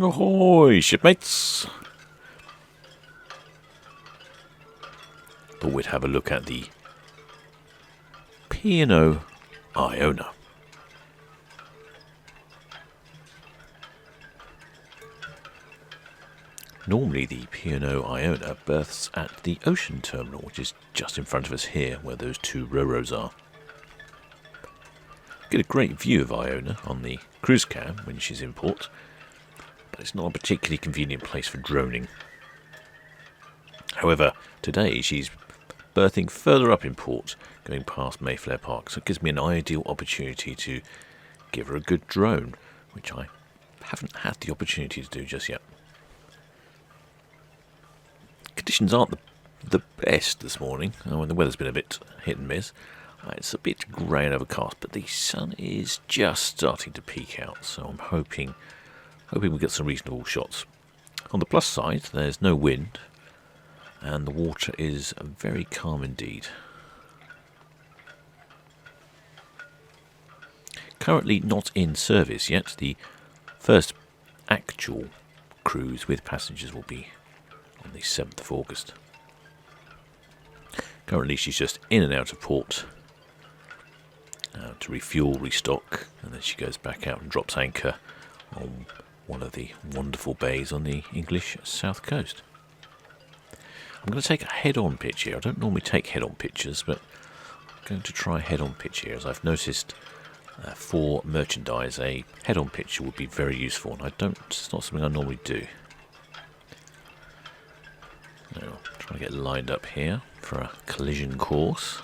Ahoy, shipmates! Thought we'd have a look at the P&O Iona. Normally the P&O Iona berths at the ocean terminal, which is just in front of us here, where those two ro-ros are. Get a great view of Iona on the cruise cam when she's in port, but it's not a particularly convenient place for droning. However, today she's berthing further up in port, going past Mayflower Park, so it gives me an ideal opportunity to give her a good drone, which I haven't had the opportunity to do just yet. Conditions aren't the best this morning. When the weather's been a bit hit and miss. It's a bit grey and overcast, but the sun is just starting to peek out, so I'm hoping we'll get some reasonable shots. On the plus side, there's no wind, and the water is very calm indeed. Currently not in service yet. The first actual cruise with passengers will be on the 7th of August. Currently she's just in and out of port to refuel, restock, and then she goes back out and drops anchor on one of the wonderful bays on the English south coast. I'm going to take a head-on pitch here. I don't normally take head-on pictures, but I'm going to try a head-on pitch here, as I've noticed for merchandise a head-on picture would be very useful, and it's not something I normally do. Now, trying to get lined up here for a collision course.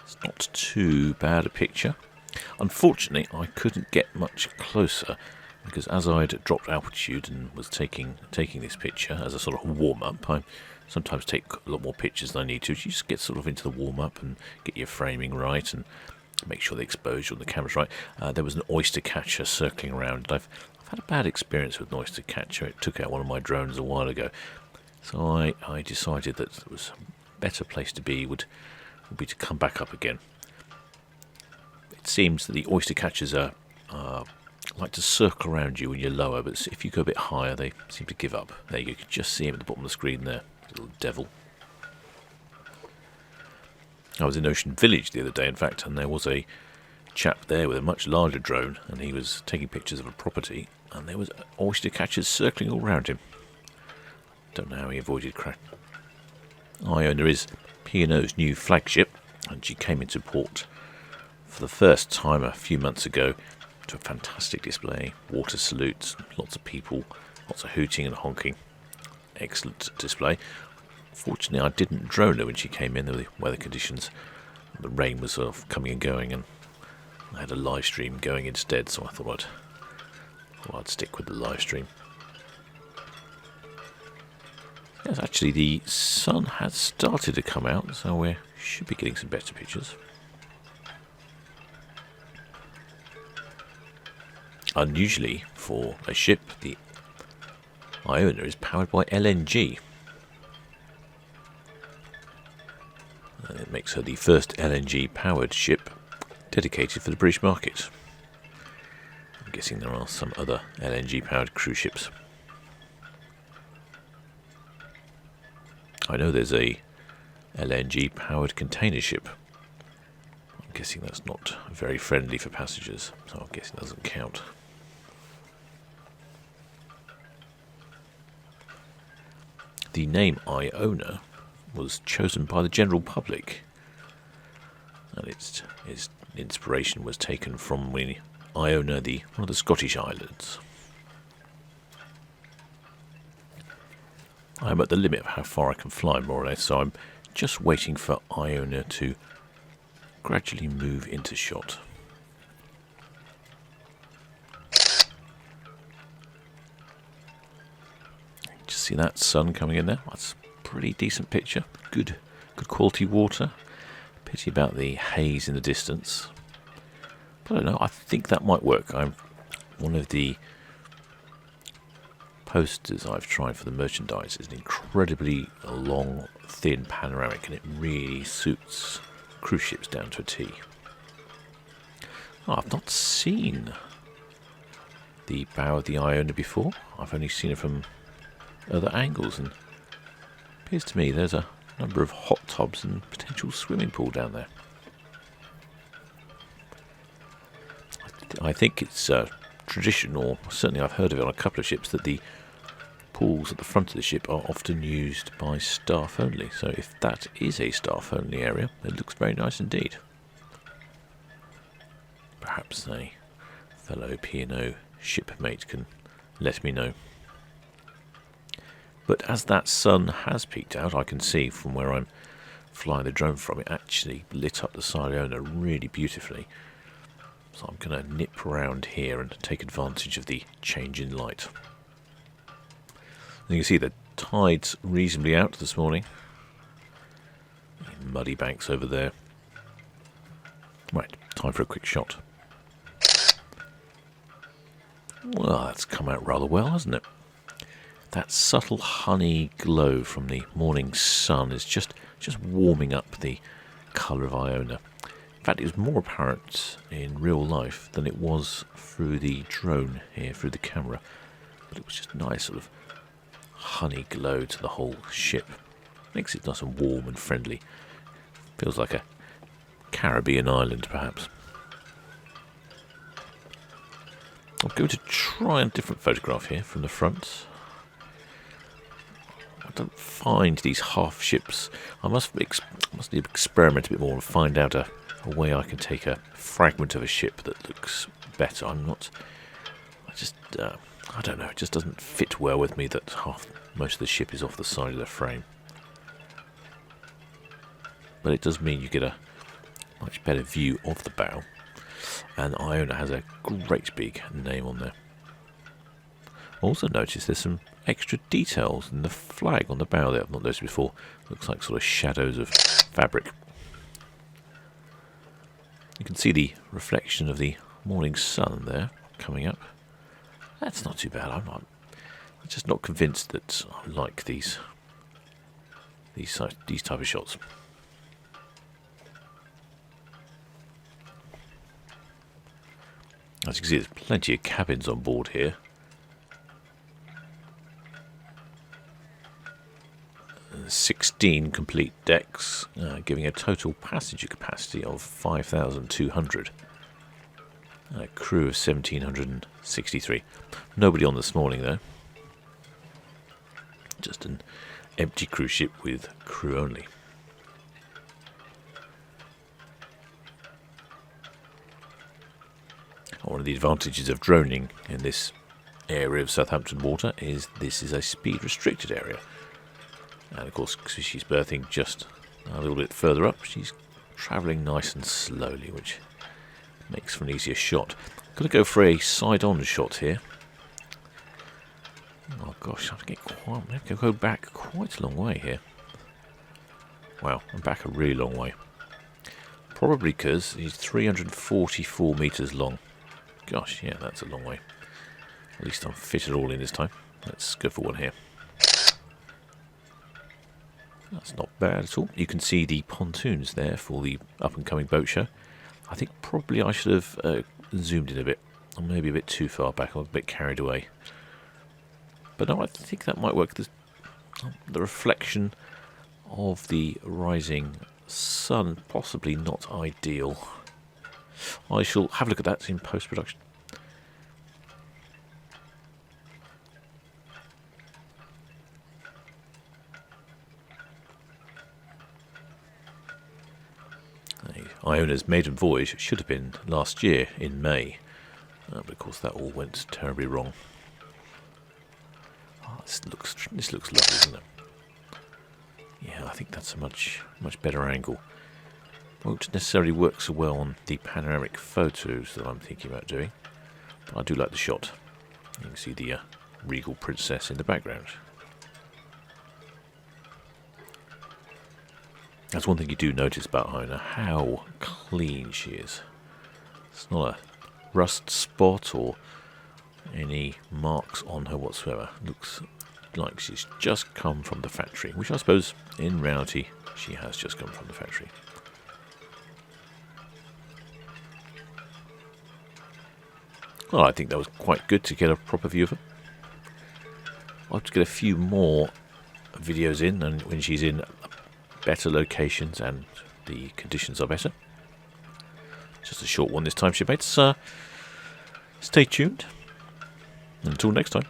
It's not too bad a picture. Unfortunately, I couldn't get much closer because as I'd dropped altitude and was taking this picture as a sort of warm-up, I sometimes take a lot more pictures than I need to. You just get sort of into the warm-up and get your framing right and make sure the exposure on the camera's right. There was an oyster catcher circling around. I've had a bad experience with an oyster catcher. It took out one of my drones a while ago. So I decided that it was a better place to be would be to come back up again. It seems that the oyster catchers are like to circle around you when you're lower, but if you go a bit higher, they seem to give up. There you can just see him at the bottom of the screen there, little devil. I was in Ocean Village the other day, in fact, and there was a chap there with a much larger drone, and he was taking pictures of a property, and there was oyster catchers circling all around him. Don't know how he avoided crash. Iona is P&O's new flagship, and she came into port for the first time a few months ago to a fantastic display, water salutes, lots of people, lots of hooting and honking. Excellent display. Fortunately, I didn't drone her when she came in. The weather conditions, the rain was sort of coming and going, and I had a live stream going instead, so I thought I'd stick with the live stream. Yes, actually, the sun has started to come out, so we should be getting some better pictures. Unusually for a ship, the Iona is powered by LNG. And it makes her the first LNG-powered ship dedicated for the British market. I'm guessing there are some other LNG-powered cruise ships. I know there's a LNG-powered container ship. I'm guessing that's not very friendly for passengers, so I'm guessing it doesn't count. The name Iona was chosen by the general public, and its inspiration was taken from Iona, one of the Scottish islands. I'm at the limit of how far I can fly, more or less, so I'm just waiting for Iona to gradually move into shot. Just see that sun coming in there? That's a pretty decent picture. Good quality water. Pity about the haze in the distance. But I don't know, I think that might work. I'm one of the posters I've tried for the merchandise is an incredibly long, thin panoramic, and it really suits cruise ships down to a T. Oh, I've not seen the bow of the Iona before. I've only seen it from other angles, and it appears to me there's a number of hot tubs and potential swimming pool down there. I think it's traditional, certainly I've heard of it on a couple of ships, that the pools at the front of the ship are often used by staff only. So if that is a staff only area, it looks very nice indeed. Perhaps a fellow P&O shipmate can let me know. But as that sun has peeked out, I can see from where I'm flying the drone from, it actually lit up the side of Iona really beautifully. So I'm going to nip around here and take advantage of the change in light. And you can see the tide's reasonably out this morning. Muddy banks over there. Right, time for a quick shot. Well, that's come out rather well, hasn't it? That subtle honey glow from the morning sun is just warming up the colour of Iona. In fact, it was more apparent in real life than it was through the drone here, through the camera. But it was just nice sort of honey glow to the whole ship. Makes it nice and warm and friendly. Feels like a Caribbean island, perhaps. I'm going to try a different photograph here from the front. I don't find these half ships. I must experiment a bit more and find out a way I can take a fragment of a ship that looks better. I don't know, it just doesn't fit well with me that most of the ship is off the side of the frame. But it does mean you get a much better view of the bow. And Iona has a great big name on there. Also notice there's some extra details in the flag on the bow that I've not noticed before. Looks like sort of shadows of fabric. You can see the reflection of the morning sun there coming up. That's not too bad. I'm just not convinced that I like these type of shots. As you can see, there's plenty of cabins on board here. 16 complete decks, giving a total passenger capacity of 5,200. A crew of 1,763. Nobody on this morning, though. Just an empty cruise ship with crew only. One of the advantages of droning in this area of Southampton water is this is a speed restricted area. And of course, because she's berthing just a little bit further up, she's travelling nice and slowly, which makes for an easier shot. I'm going to go for a side-on shot here. Oh gosh, I'm going to go back quite a long way here. Wow, I'm back a really long way. Probably because he's 344 metres long. Gosh, yeah, that's a long way. At least I'm fit it all in this time. Let's go for one here. That's not bad at all. You can see the pontoons there for the up-and-coming boat show. I think probably I should have zoomed in a bit. Or maybe a bit too far back. I was a bit carried away. But no, I think that might work. The reflection of the rising sun, possibly not ideal. I shall have a look at that in post-production. Iona's maiden voyage should have been last year in May, but of course that all went terribly wrong. Oh, this looks lovely, doesn't it? Yeah, I think that's a much better angle. Won't necessarily work so well on the panoramic photos that I'm thinking about doing, but I do like the shot. You can see the regal princess in the background. That's one thing you do notice about Iona, how clean she is. It's not a rust spot or any marks on her whatsoever. Looks like she's just come from the factory, which I suppose in reality she has just come from the factory. Well, I think that was quite good to get a proper view of her. I'll have to get a few more videos in, and when she's in better locations and the conditions are better. Just a short one this time, shipmates. Stay tuned. Until next time.